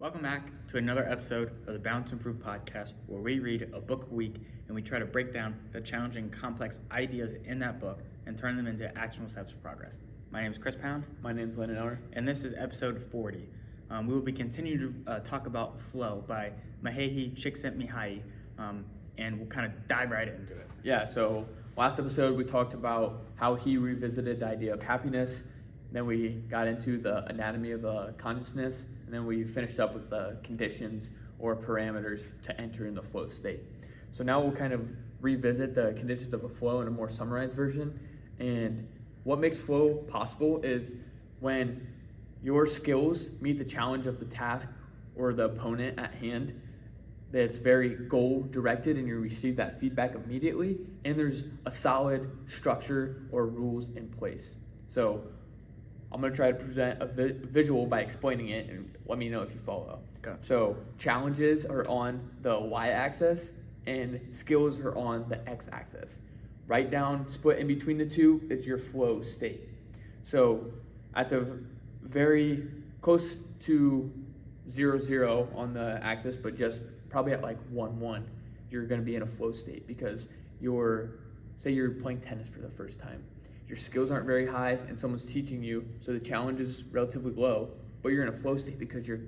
Welcome back to another episode of the Bound to Improve podcast, where we read a book a week and we try to break down the challenging, complex ideas in that book and turn them into actionable steps for progress. My name is Chris Pound. My name is Lennon Eller. And this is episode 40. We will be continuing to talk about Flow by Mahehi Csikszentmihalyi, and we'll kind of dive right into it. Yeah, so last episode we talked about how he revisited the idea of happiness. Then we got into the anatomy of consciousness, and then we finished up with the conditions or parameters to enter in the flow state. So now we'll kind of revisit the conditions of a flow in a more summarized version. And what makes flow possible is when your skills meet the challenge of the task or the opponent at hand, that's very goal directed and you receive that feedback immediately, and there's a solid structure or rules in place. So I'm going to try to present a visual by explaining it, and let me know if you follow. Okay. So challenges are on the y-axis and skills are on the x-axis. Right down, split in between the two is your flow state. So at the very close to 0, 0 on the axis, but just probably at like 1, 1, you're going to be in a flow state because say you're playing tennis for the first time. Your skills aren't very high and someone's teaching you, so the challenge is relatively low, but you're in a flow state because you're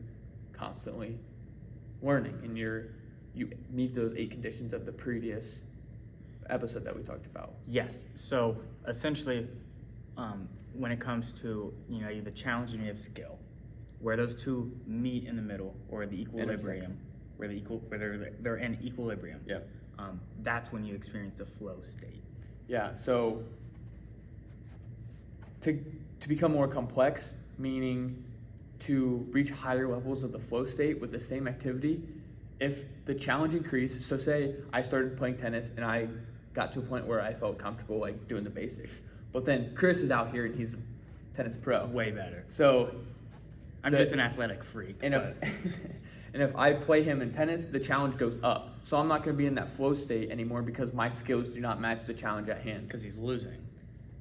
constantly learning and you meet those 8 conditions of the previous episode that we talked about. Yes, so essentially, when it comes to, you have the challenge and you have skill, where those two meet in the middle, or the equilibrium, where they're in equilibrium. Yeah. That's when you experience the flow state. Yeah, so to become more complex, meaning to reach higher levels of the flow state with the same activity, if the challenge increased, so say I started playing tennis and I got to a point where I felt comfortable like doing the basics, but then Chris is out here and he's a tennis pro. Way better. So I'm just an athletic freak. And if I play him in tennis, the challenge goes up. So I'm not going to be in that flow state anymore because my skills do not match the challenge at hand. Because he's losing.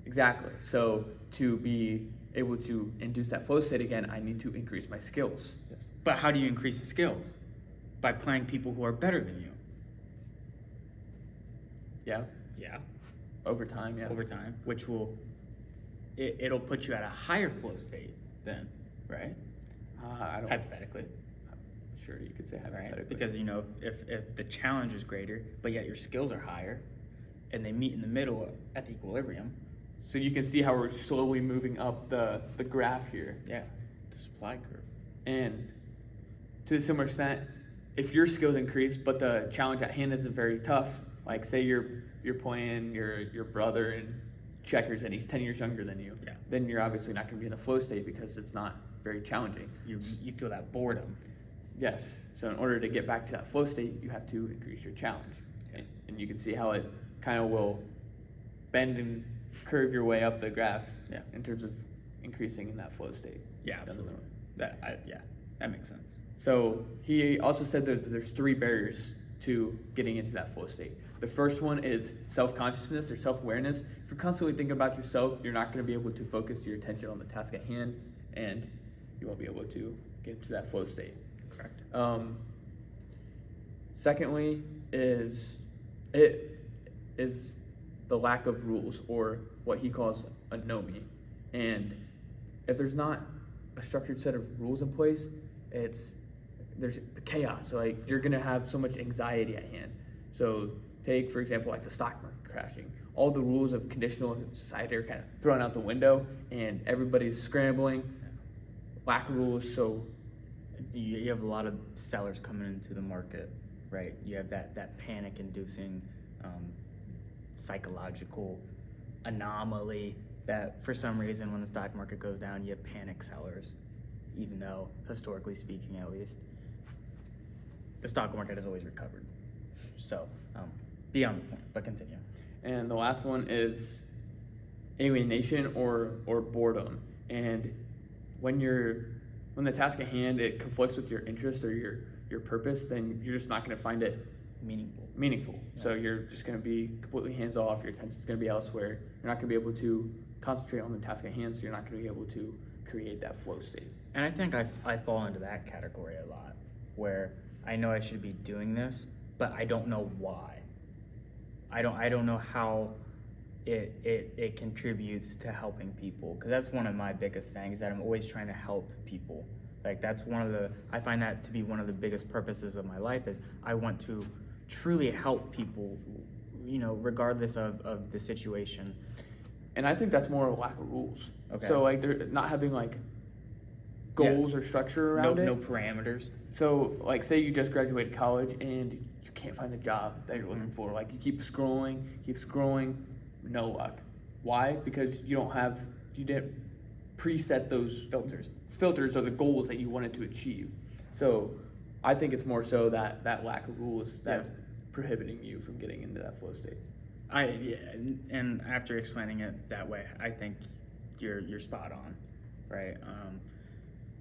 Exactly. So to be able to induce that flow state again, I need to increase my skills. Yes. But how do you increase the skills? By playing people who are better than you. Yeah. Yeah. Over time, yeah. Over time, which it'll put you at a higher flow state then, right? I don't. Hypothetically. Sure, you could say hypothetically. Right? Because if the challenge is greater, but yet your skills are higher, and they meet in the middle at the equilibrium. So you can see how we're slowly moving up the graph here. Yeah, the supply curve. And to a similar extent, if your skills increase, but the challenge at hand isn't very tough, like say you're playing your brother in checkers and he's 10 years younger than you, yeah, then you're obviously not going to be in the flow state because it's not very challenging. You feel that boredom. Yes. So in order to get back to that flow state, you have to increase your challenge. Yes. And you can see how it kind of will bend and curve your way up the graph, yeah, in terms of increasing in that flow state. Yeah, absolutely. That makes sense. So he also said that there's 3 barriers to getting into that flow state. The first one is self-consciousness or self-awareness. If you're constantly thinking about yourself, you're not going to be able to focus your attention on the task at hand, and you won't be able to get into that flow state. Correct. Secondly is the lack of rules, or what he calls anomie. And if there's not a structured set of rules in place, there's the chaos. So like you're gonna have so much anxiety at hand. So take, for example, like the stock market crashing. All the rules of conditional society are kind of thrown out the window and everybody's scrambling. Lack of rules, so you have a lot of sellers coming into the market, right? You have that panic-inducing psychological anomaly that for some reason when the stock market goes down, you have panic sellers, even though historically speaking, at least, the stock market has always recovered. So beyond the point, but continue. And the last one is alienation or boredom. And when the task at hand, it conflicts with your interest or your purpose, then you're just not going to find it meaningful. Yeah. So you're just going to be completely hands off. Your attention's going to be elsewhere. You're not going to be able to concentrate on the task at hand, so you're not going to be able to create that flow state. And I think I fall into that category a lot, where I know I should be doing this, but I don't know why. I don't know how it contributes to helping people, because that's one of my biggest things, that I'm always trying to help people. Like, that's I find that to be one of the biggest purposes of my life, is I want to truly help people, regardless of the situation. And I think that's more of a lack of rules. Okay. So like they're not having like goals or structure around it. No parameters. So like say you just graduated college and you can't find the job that you're looking for. Like you keep scrolling, no luck. Why? Because you didn't preset those filters or the goals that you wanted to achieve. So I think it's more so that lack of rules that's prohibiting you from getting into that flow state. And after explaining it that way, I think you're spot on, right?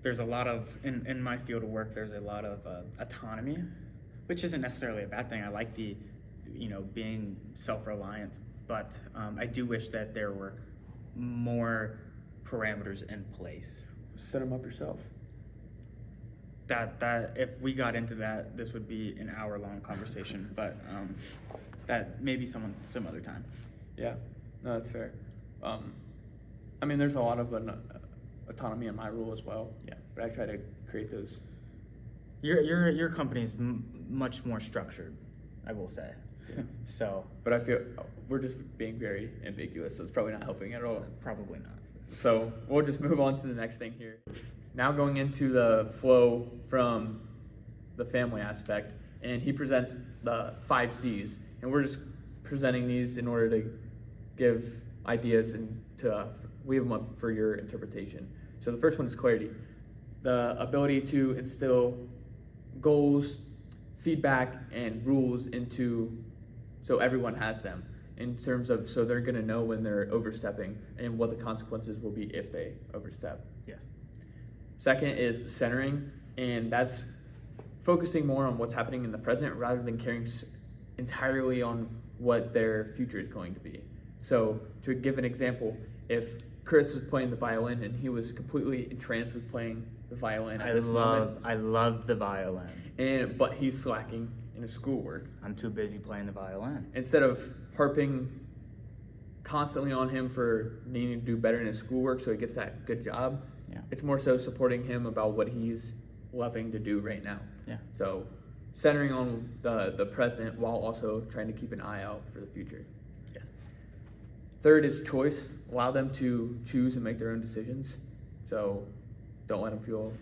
There's a lot of in my field of work. There's a lot of autonomy, which isn't necessarily a bad thing. I like the, being self-reliant, but I do wish that there were more parameters in place. Set them up yourself. That if we got into that, this would be an hour-long conversation, but that maybe some other time. Yeah, no, that's fair. I mean, there's a lot of autonomy in my role as well. Yeah, but I try to create those. Your company's much more structured, I will say. Yeah. So, but I feel we're just being very ambiguous, so it's probably not helping at all. Probably not. So we'll just move on to the next thing here. Now going into the flow from the family aspect, and he presents the 5 C's, and we're just presenting these in order to give ideas and to weave them up for your interpretation. So the first one is clarity, the ability to instill goals, feedback, and rules so everyone has them in terms of, so they're going to know when they're overstepping and what the consequences will be if they overstep. Yes. Second is centering, and that's focusing more on what's happening in the present rather than caring entirely on what their future is going to be. So to give an example, if Chris was playing the violin and he was completely entranced with playing the violin at this moment. I love the violin. But he's slacking in his schoolwork. I'm too busy playing the violin. Instead of harping constantly on him for needing to do better in his schoolwork so he gets that good job, it's more so supporting him about what he's loving to do right now. Yeah. So centering on the present while also trying to keep an eye out for the future. Yes. Third is choice. Allow them to choose and make their own decisions. So don't let them feel.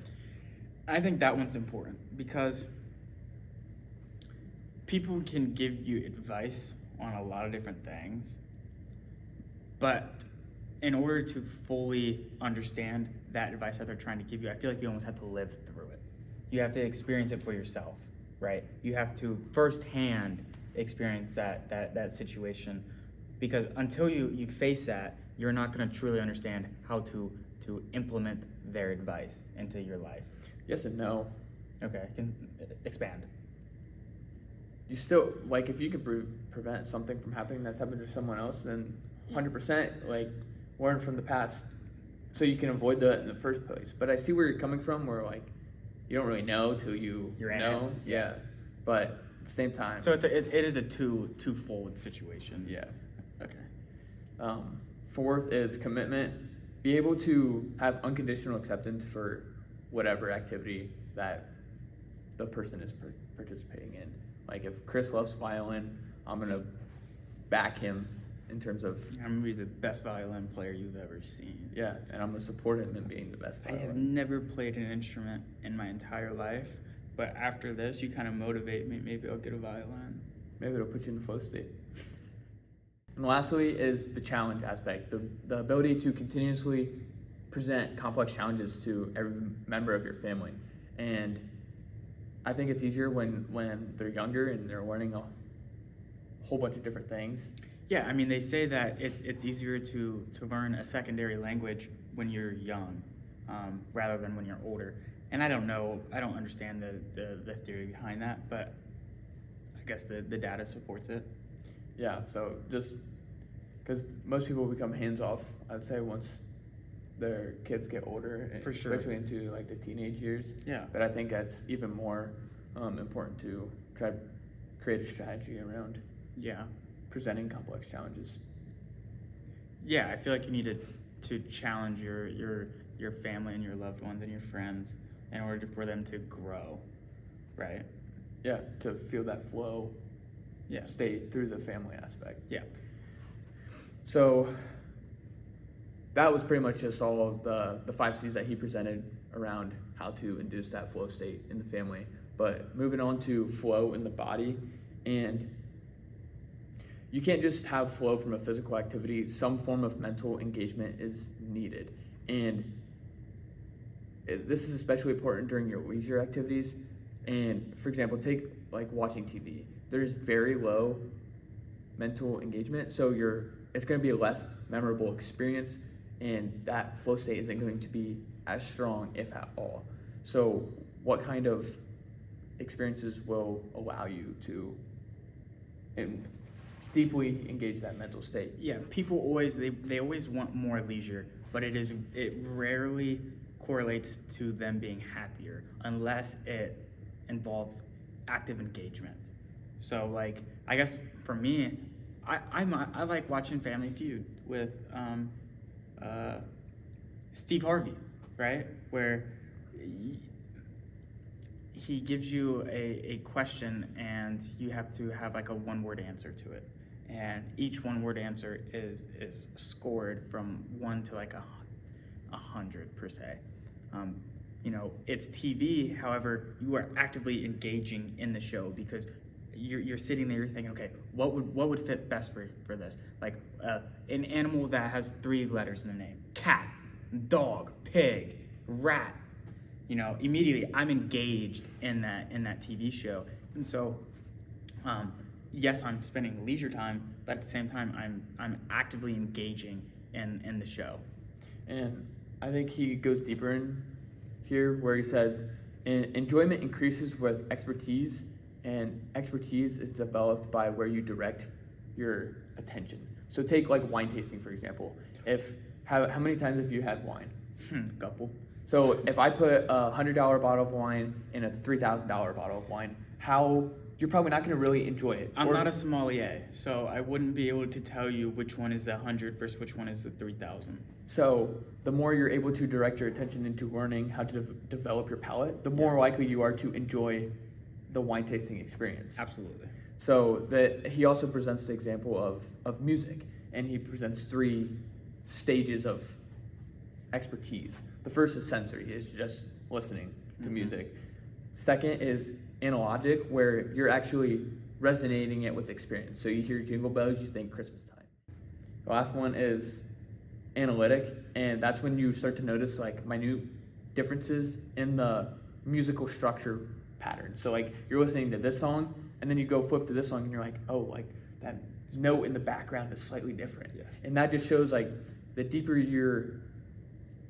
I think that one's important because people can give you advice on a lot of different things, but in order to fully understand that advice that they're trying to give you, I feel like you almost have to live through it. You have to experience it for yourself, right? You have to firsthand experience that situation, because until you face that, you're not going to truly understand how to implement their advice into your life. Yes and no. Okay, can expand. You still, like, if you can prevent something from happening that's happened to someone else, then 100%, like, learn from the past so you can avoid that in the first place. But I see where you're coming from, where, like, you don't really know till you're know. Yeah. But at the same time. So it is a twofold situation. Yeah. Okay. Fourth is commitment. Be able to have unconditional acceptance for whatever activity that the person is participating in. Like if Chris loves violin, I'm going to back him in terms of... I'm going to be the best violin player you've ever seen. Yeah, and I'm going to support him in being the best violin. I have never played an instrument in my entire life, but after this, you kind of motivate me. Maybe I'll get a violin. Maybe it'll put you in the flow state. And lastly is the challenge aspect, the ability to continuously present complex challenges to every member of your family. And I think it's easier when they're younger and they're learning a whole bunch of different things. Yeah, I mean, they say that it's easier to learn a secondary language when you're young rather than when you're older. And I don't know, I don't understand the theory behind that, but I guess the data supports it. Yeah, so just Because most people become hands off, I'd say, once their kids get older, For sure. especially into like the teenage years. Yeah. But I think that's even more important to try to create a strategy around Yeah. presenting complex challenges. Yeah, I feel like you need to challenge your family and your loved ones and your friends in order for them to grow, right? Yeah, to feel that flow Yeah. state through the family aspect. Yeah. So that was pretty much just all of the 5 C's that he presented around how to induce that flow state in the family. But moving on to flow in the body, and you can't just have flow from a physical activity. Some form of mental engagement is needed. And this is especially important during your leisure activities. And for example, take like watching TV. There's very low mental engagement, so it's going to be a less memorable experience, and that flow state isn't going to be as strong, if at all. So what kind of experiences will allow you to deeply engage that mental state? Yeah, people always they always want more leisure, but it rarely correlates to them being happier unless it involves active engagement. So like I guess for me, I like watching Family Feud with Steve Harvey, right? Where he gives you a question and you have to have like a one-word answer to it, and each one-word answer is scored from 1 to like 100 per se. It's TV. However, you are actively engaging in the show because you're sitting there, you're thinking, okay, what would fit best for this? Like an animal that has 3 letters in the name: cat, dog, pig, rat. Immediately I'm engaged in that TV show, and so yes, I'm spending leisure time, but at the same time I'm actively engaging in the show. And I think he goes deeper in here where he says enjoyment increases with expertise, and expertise is developed by where you direct your attention. So take like wine tasting, for example. How many times have you had wine? Couple. So if I put a $100 bottle of wine in a $3,000 bottle of wine, you're probably not going to really enjoy it. I'm not a sommelier, so I wouldn't be able to tell you which one is the 100 versus which one is the 3,000. So the more you're able to direct your attention into learning how to develop your palate, the more likely you are to enjoy the wine tasting experience. Absolutely. So he also presents the example of music, and he presents 3 stages of expertise. The first is sensory, is just listening to music. Second is analogic, where you're actually resonating it with experience. So you hear jingle bells, you think Christmas time. The last one is analytic, and that's when you start to notice like minute differences in the musical structure pattern. So like you're listening to this song, and then you go flip to this song, and you're like, oh, like that note in the background is slightly different. Yes. And that just shows like the deeper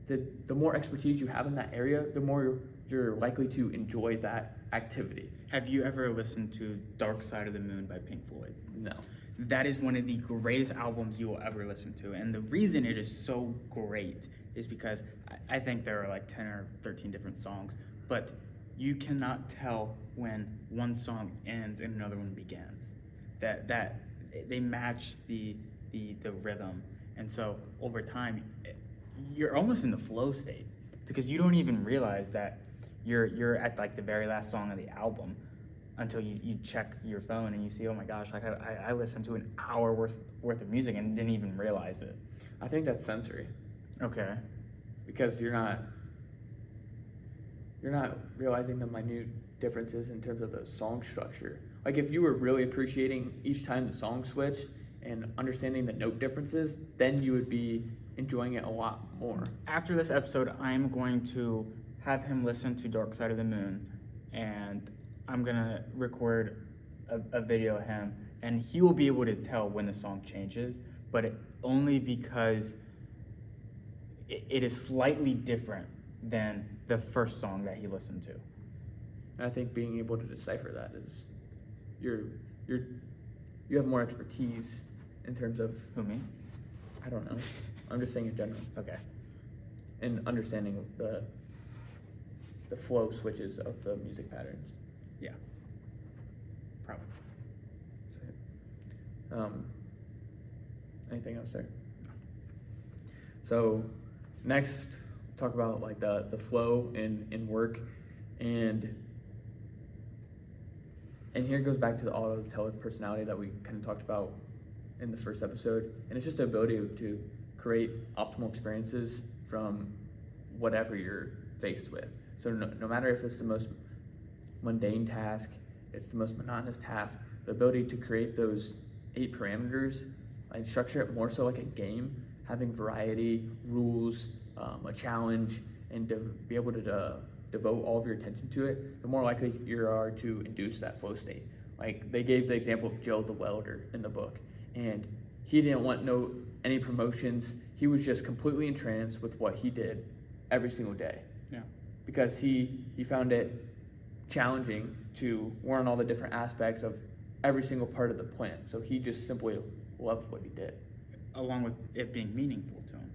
the more expertise you have in that area, the more you're likely to enjoy that activity. Have you ever listened to Dark Side of the Moon by Pink Floyd? No. That is one of the greatest albums you will ever listen to. And the reason it is so great is because I think there are like 10 or 13 different songs, but you cannot tell when one song ends and another one begins. That they match the rhythm. And so over time, you're almost in the flow state because you don't even realize that you're at like the very last song of the album until you check your phone and you see, oh my gosh, like I listened to an hour worth of music and didn't even realize it. I think that's sensory. Okay. Because you're not realizing the minute differences in terms of the song structure. Like if you were really appreciating each time the song switched and understanding the note differences, then you would be enjoying it a lot more. After this episode, I'm going to have him listen to Dark Side of the Moon, and I'm gonna record a video of him, and he will be able to tell when the song changes, but only because it is slightly different than the first song that he listened to. And I think being able to decipher that is you have more expertise in terms of Who, me? I don't know. I'm just saying in general. Okay. And understanding the flow switches of the music patterns. Yeah. Probably. So, anything else there? So next, talk about like the flow in work, and here it goes back to the autotelic personality that we kind of talked about in the first episode, and it's just the ability to create optimal experiences from whatever you're faced with. So no matter if it's the most mundane task, it's the most monotonous task, the ability to create those 8 parameters, like structure it more so like a game, having variety, rules, a challenge, and be able to devote all of your attention to it, the more likely you are to induce that flow state. Like they gave the example of Joe the welder in the book, and he didn't want any promotions. He was just completely entranced with what he did every single day. Yeah. Because he found it challenging to learn all the different aspects of every single part of the plant. So he just simply loved what he did. Along with it being meaningful to him.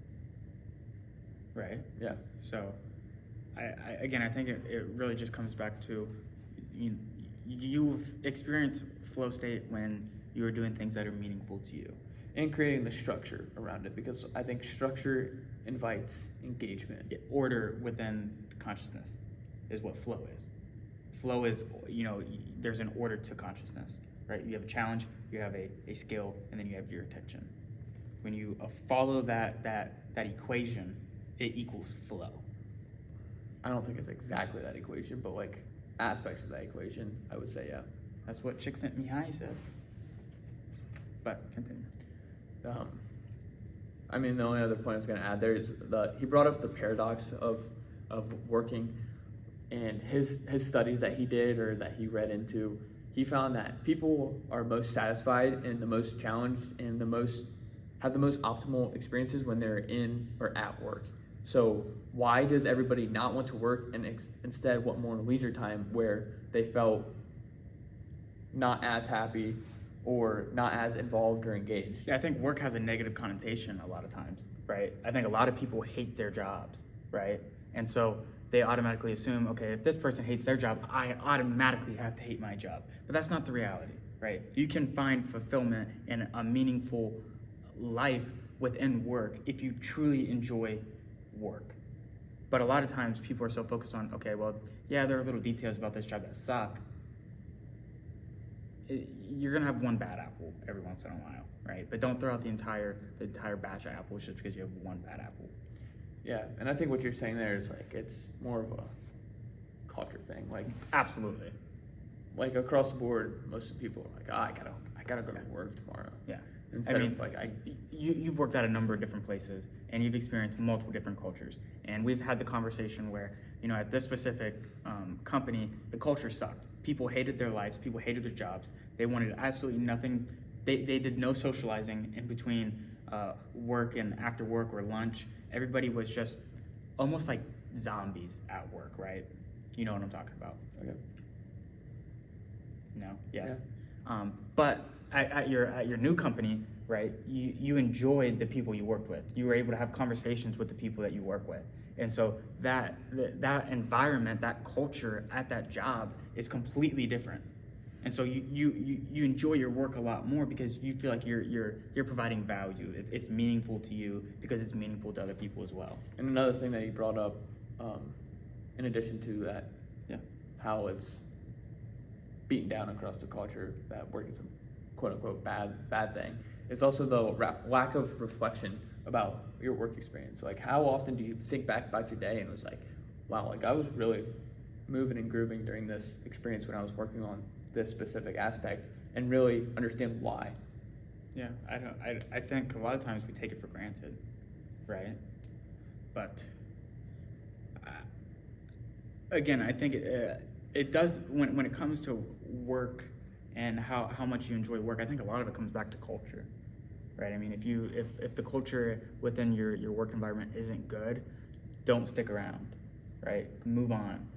Right? Yeah. So, I think it really just comes back to you've experienced flow state when you are doing things that are meaningful to you. And creating the structure around it, because I think structure invites engagement. Yeah, order within consciousness is what flow is. Flow is, there's an order to consciousness, right? You have a challenge, you have a skill, and then you have your attention. When you follow that equation, it equals flow. I don't think it's exactly that equation, but like aspects of that equation, I would say, yeah. That's what Csikszentmihalyi said. But continue. I mean, the only other point I was going to add there is he brought up the paradox of working, and his studies that he did or that he read into, he found that people are most satisfied and the most challenged and have the most optimal experiences when they're in or at work. So why does everybody not want to work and instead want more leisure time where they felt not as happy or not as involved or engaged? Yeah, I think work has a negative connotation a lot of times, right? I think a lot of people hate their jobs, right? And so they automatically assume, okay, if this person hates their job, I automatically have to hate my job. But that's not the reality, right? You can find fulfillment in a meaningful life within work if you truly enjoy work. But a lot of times people are so focused on, okay, well, yeah, there are little details about this job that suck. You're gonna have one bad apple every once in a while, right? But don't throw out the entire batch of apples just because you have one bad apple. Yeah, and I think what you're saying there is like it's more of a culture thing. Like Absolutely. like across the board, most of the people are like, I gotta go to work tomorrow. Yeah. Instead of like you've worked at a number of different places and you've experienced multiple different cultures. And we've had the conversation where, at this specific company, the culture sucked. People hated their lives, people hated their jobs. They wanted absolutely nothing. They did no socializing in between work and after work or lunch. Everybody was just almost like zombies at work, right? You know what I'm talking about. Okay. No? Yes. Yeah. But at your new company, right, you enjoyed the people you worked with. You were able to have conversations with the people that you work with. And so that environment, that culture at that job is completely different. And so you enjoy your work a lot more because you feel like you're providing value. It's meaningful to you because it's meaningful to other people as well. And another thing that he brought up, in addition to that, Yeah. how it's beaten down across the culture that work is a quote unquote bad thing. It's also the lack of reflection about your work experience. Like how often do you think back about your day and it was like, wow, like I was really moving and grooving during this experience when I was working on this specific aspect, and really understand why. Yeah, I think a lot of times we take it for granted, right? But again, I think it does when it comes to work and how much you enjoy work. I think a lot of it comes back to culture, right? I mean, if the culture within your work environment isn't good, don't stick around, right? Move on.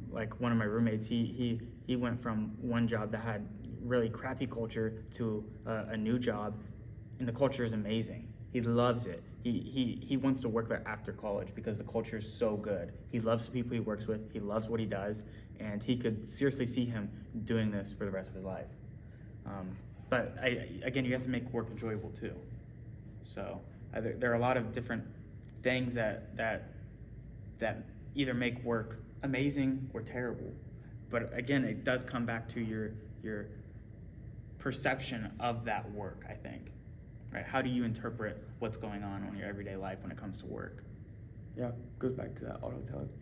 Like one of my roommates, he went from one job that had really crappy culture to a new job, and the culture is amazing. He loves it. He wants to work there after college because the culture is so good. He loves the people he works with. He loves what he does, and he could seriously see him doing this for the rest of his life. But again, you have to make work enjoyable too. So there are a lot of different things that either make work amazing or terrible. But again, it does come back to your perception of that work, I think. Right? How do you interpret what's going on in your everyday life when it comes to work? Yeah, goes back to that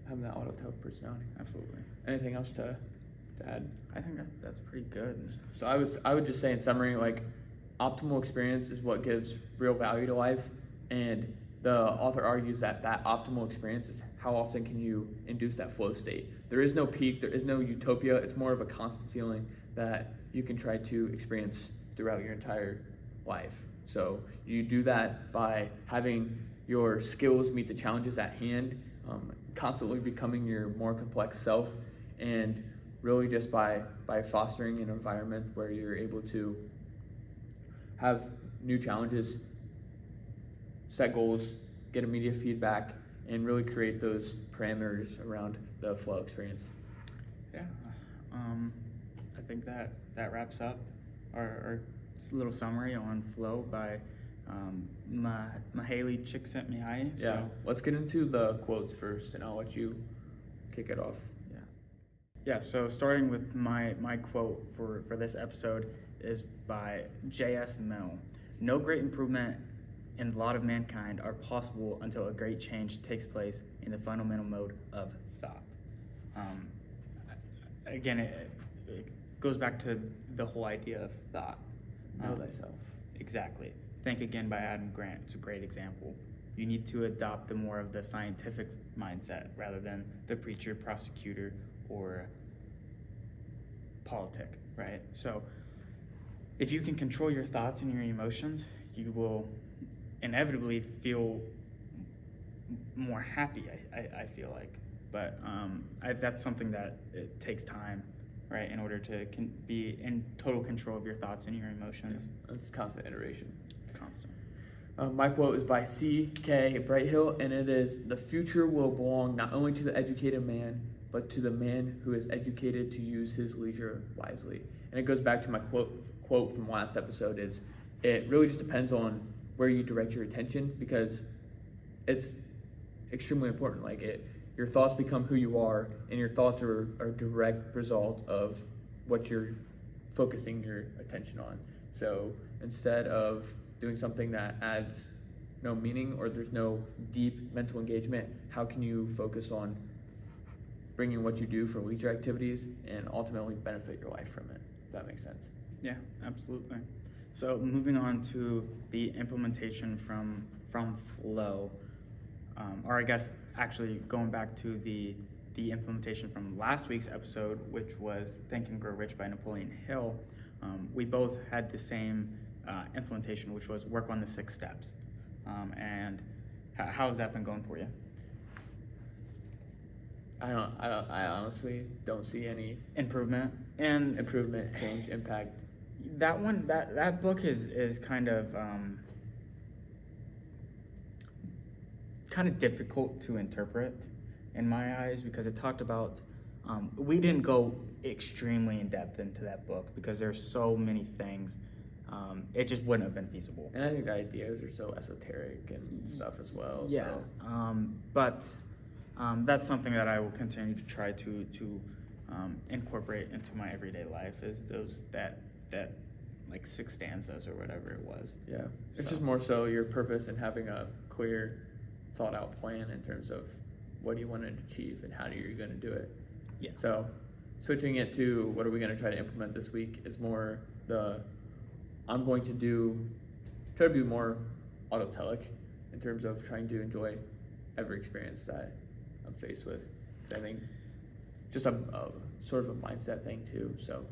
having that autotelic personality. Absolutely. Anything else to add? I think that's pretty good. So I would just say in summary, like, optimal experience is what gives real value to life, and the author argues that optimal experience is how often can you induce that flow state. There is no peak, there is no utopia. It's more of a constant feeling that you can try to experience throughout your entire life. So you do that by having your skills meet the challenges at hand, constantly becoming your more complex self, and really just by fostering an environment where you're able to have new challenges, set goals, get immediate feedback, and really create those parameters around the flow experience. Yeah, I think that wraps up our little summary on flow by Mihaly Csikszentmihalyi. Yeah, let's get into the quotes first, and I'll let you kick it off. Yeah, so starting with my quote for this episode is by J.S. Mill. No great improvement in the lot of mankind are possible until a great change takes place in the fundamental mode of thought. Again, it goes back to the whole idea of thought. Know thyself. Exactly. Think Again by Adam Grant. It's a great example. You need to adopt the more of the scientific mindset rather than the preacher, prosecutor, or politic, right? So if you can control your thoughts and your emotions, you will inevitably feel more happy, I feel like. But that's something that it takes time, right, in order to be in total control of your thoughts and your emotions. Yeah, it's constant iteration. Constant. My quote is by C.K. Brighthill, and it is, "The future will belong not only to the educated man, but to the man who is educated to use his leisure wisely." And it goes back to my quote from last episode, is it really just depends on where you direct your attention, because it's extremely important. Your thoughts become who you are, and your thoughts are a direct result of what you're focusing your attention on. So instead of doing something that adds no meaning or there's no deep mental engagement, how can you focus on bringing what you do for leisure activities and ultimately benefit your life from it, if that makes sense? Yeah, absolutely. So moving on to the implementation from flow, or I guess actually going back to the implementation from last week's episode, which was Think and Grow Rich by Napoleon Hill. We both had the same implementation, which was work on the 6 steps. And how has that been going for you? I honestly don't see any Improvement, change, impact. That book is kind of difficult to interpret in my eyes, because it talked about we didn't go extremely in depth into that book because there's so many things. It just wouldn't have been feasible. And I think the ideas are so esoteric and stuff as well. Yeah. So. But that's something that I will continue to try to incorporate into my everyday life, is that like 6 stanzas or whatever it was. Yeah. It's just more so your purpose and having a clear, thought out plan in terms of what do you want to achieve and how are you going to do it. Yeah. So switching it to what are we going to try to implement this week is more I'm going to try to be more autotelic in terms of trying to enjoy every experience that I'm faced with. I think just a sort of a mindset thing too. So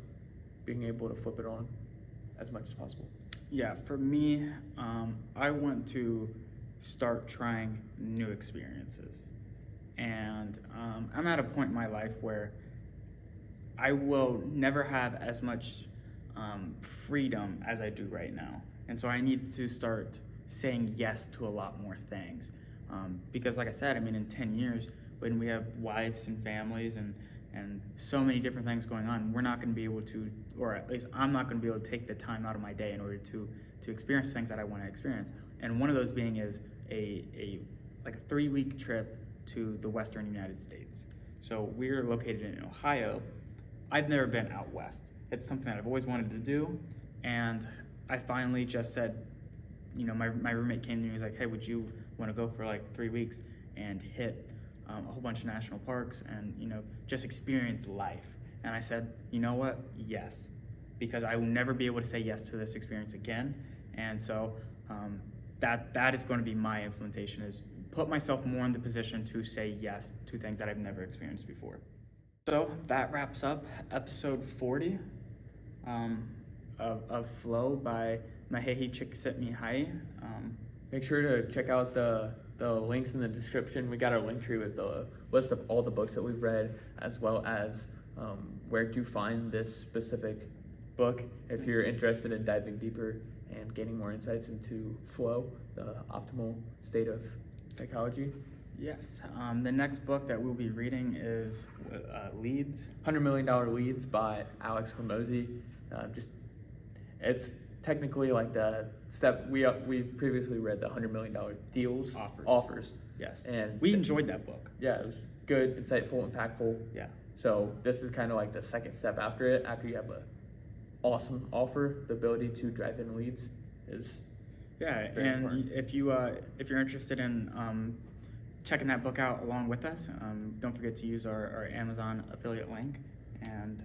being able to flip it on as much as possible. Yeah, for me, I want to start trying new experiences. And I'm at a point in my life where I will never have as much freedom as I do right now. And so I need to start saying yes to a lot more things. Because like I said, I mean, in 10 years, when we have wives and families and so many different things going on, we're not going to be able to, or at least I'm not going to be able to take the time out of my day in order to experience things that I want to experience. And one of those being is like a 3-week trip to the Western United States. So we're located in Ohio. I've never been out west. It's something that I've always wanted to do, and I finally just said, you know, my roommate came to me and was like, hey, would you want to go for like 3 weeks and hit a whole bunch of national parks and, you know, just experience life? And I said, you know what, yes, because I will never be able to say yes to this experience again. And so that is going to be my implementation, is put myself more in the position to say yes to things that I've never experienced before. So that wraps up episode 40 of Flow by Mahehi Csikszentmihalyi. Make sure to check out the links in the description. We got our link tree with the list of all the books that we've read, as well as where to find this specific book if you're interested in diving deeper and gaining more insights into flow, the optimal state of psychology. Yes. The next book that we'll be reading is Leads. $100 Million Leads by Alex Hormozy. It's technically like the step we've previously read, the $100 million deals offers. Yes. And we enjoyed that book. Yeah, it was good, insightful, impactful. Yeah. So this is kind of like the second step after it. After you have a awesome offer, the ability to drive in leads is very important. If you're interested in checking that book out along with us, don't forget to use our Amazon affiliate link, and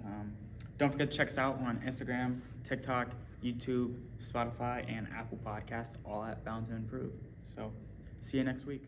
don't forget to check us out on Instagram, TikTok, YouTube, Spotify, and Apple Podcasts, all at Bound to Improve. So see you next week.